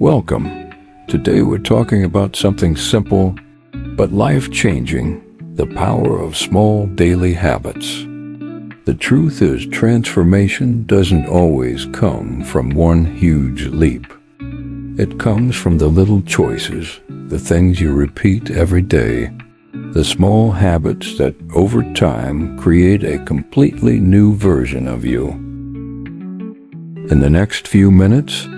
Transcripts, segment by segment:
Welcome. Today we're talking about something simple but life-changing, the power of small daily habits. The truth is, transformation doesn't always come from one huge leap. It comes from the little choices, the things you repeat every day, the small habits that over time create a completely new version of you. In the next few minutes,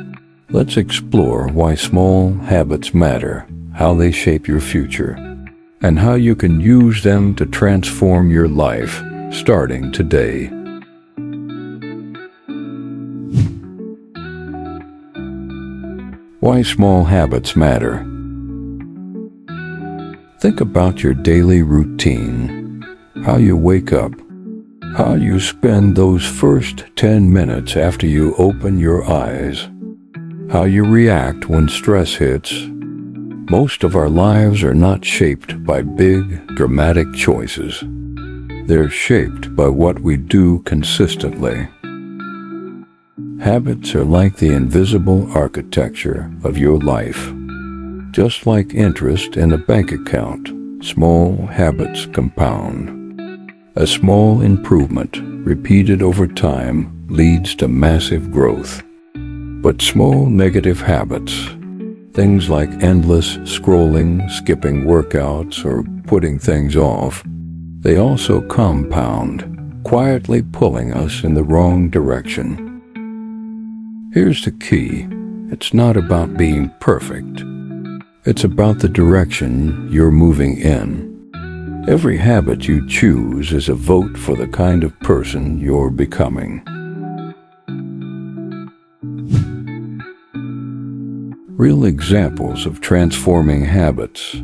let's explore why small habits matter, how they shape your future, and how you can use them to transform your life, starting today. Why small habits matter. Think about your daily routine, how you wake up, how you spend those first 10 minutes after you open your eyes, how you react when stress hits. Most of our lives are not shaped by big, dramatic choices. They're shaped by what we do consistently. Habits are like the invisible architecture of your life. Just like interest in a bank account, small habits compound. A small improvement, repeated over time, leads to massive growth. But small negative habits, things like endless scrolling, skipping workouts, or putting things off, they also compound, quietly pulling us in the wrong direction. Here's the key. It's not about being perfect. It's about the direction you're moving in. Every habit you choose is a vote for the kind of person you're becoming. Real examples of transforming habits.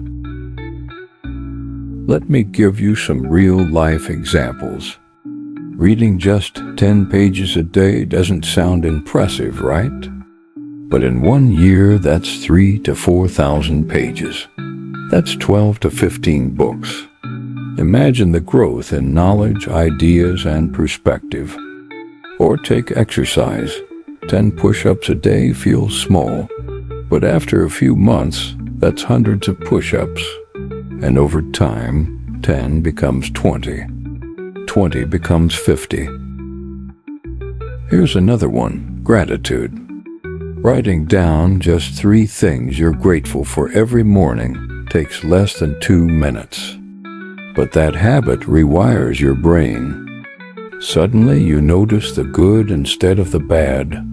Let me give you some real-life examples. Reading just 10 pages a day doesn't sound impressive, right? But in 1 year, that's 3,000 to 4,000 pages. That's 12 to 15 books. Imagine the growth in knowledge, ideas, and perspective. Or take exercise. 10 push-ups a day feels small. But after a few months, that's hundreds of push-ups. And over time, 10 becomes 20. 20 becomes 50. Here's another one, gratitude. Writing down just 3 things you're grateful for every morning takes less than 2 minutes. But that habit rewires your brain. Suddenly you notice the good instead of the bad.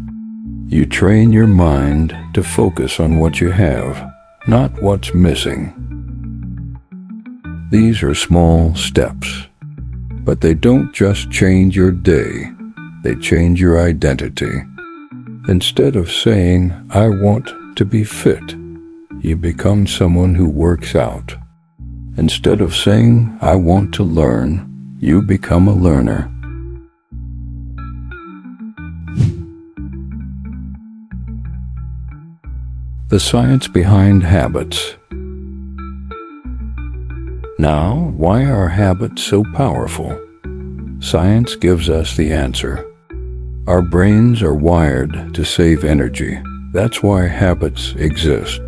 You train your mind to focus on what you have, not what's missing. These are small steps, but they don't just change your day, they change your identity. Instead of saying, "I want to be fit," you become someone who works out. Instead of saying, "I want to learn," you become a learner. The science behind habits. Now, why are habits so powerful? Science gives us the answer. Our brains are wired to save energy. That's why habits exist.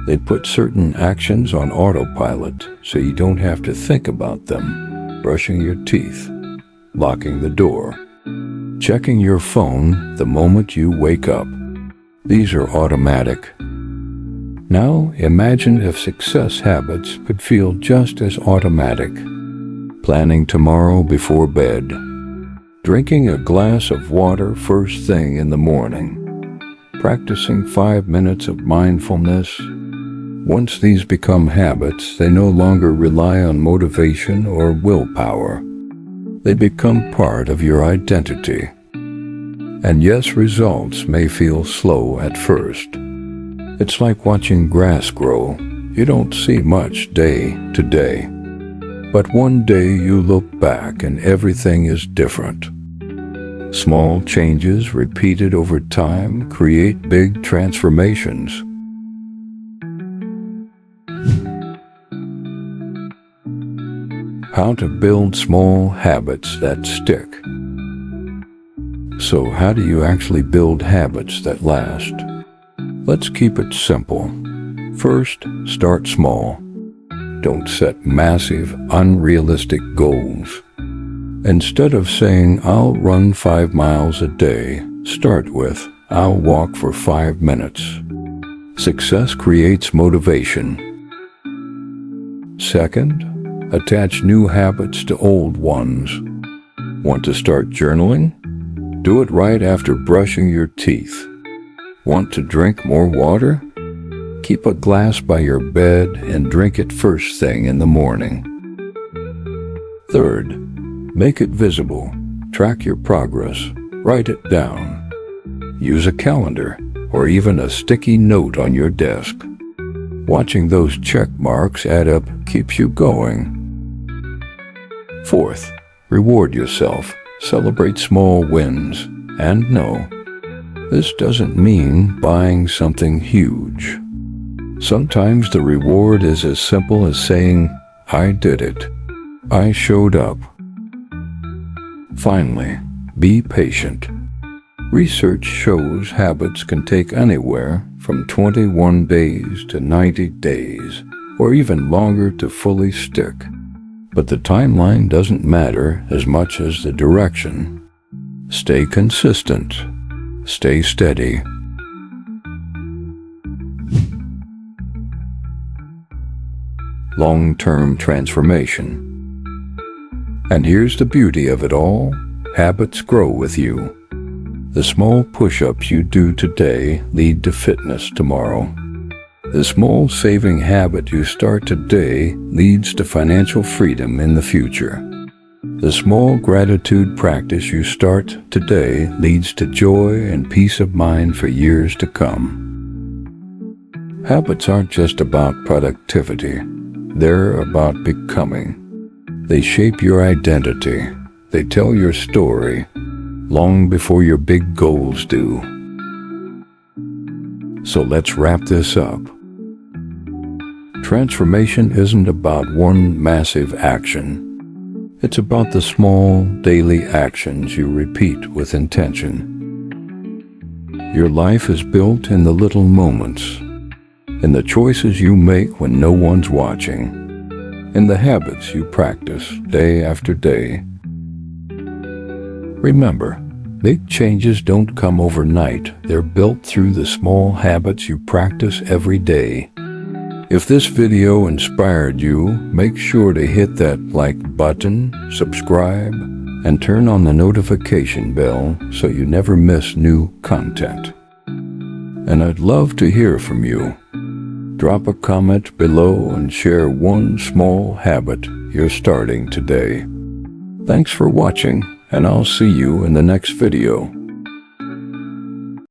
They put certain actions on autopilot so you don't have to think about them. Brushing your teeth, locking the door, checking your phone the moment you wake up. These are automatic. Now imagine if success habits could feel just as automatic. Planning tomorrow before bed. Drinking a glass of water first thing in the morning. Practicing 5 minutes of mindfulness. Once these become habits, they no longer rely on motivation or willpower. They become part of your identity. And yes, results may feel slow at first. It's like watching grass grow. You don't see much day to day. But one day you look back and everything is different. Small changes repeated over time create big transformations. How to build small habits that stick. So how do you actually build habits that last? Let's keep it simple. First, start small. Don't set massive, unrealistic goals. Instead of saying, "I'll run 5 miles a day," start with, "I'll walk for 5 minutes." Success creates motivation. Second, attach new habits to old ones. Want to start journaling? Do it right after brushing your teeth. Want to drink more water? Keep a glass by your bed and drink it first thing in the morning. Third, make it visible. Track your progress. Write it down. Use a calendar or even a sticky note on your desk. Watching those check marks add up keeps you going. Fourth, reward yourself. Celebrate small wins. And no, this doesn't mean buying something huge. Sometimes the reward is as simple as saying, "I did it. I showed up." Finally, be patient. Research shows habits can take anywhere from 21 days to 90 days, or even longer to fully stick. But the timeline doesn't matter as much as the direction. Stay consistent. Stay steady. Long-term transformation. And here's the beauty of it all. Habits grow with you. The small push-ups you do today lead to fitness tomorrow. The small saving habit you start today leads to financial freedom in the future. The small gratitude practice you start today leads to joy and peace of mind for years to come. Habits aren't just about productivity. They're about becoming. They shape your identity. They tell your story long before your big goals do. So let's wrap this up. Transformation isn't about one massive action. It's about the small, daily actions you repeat with intention. Your life is built in the little moments, in the choices you make when no one's watching, in the habits you practice day after day. Remember, big changes don't come overnight. They're built through the small habits you practice every day. If this video inspired you, make sure to hit that like button, subscribe, and turn on the notification bell so you never miss new content. And I'd love to hear from you. Drop a comment below and share one small habit you're starting today. Thanks for watching, and I'll see you in the next video.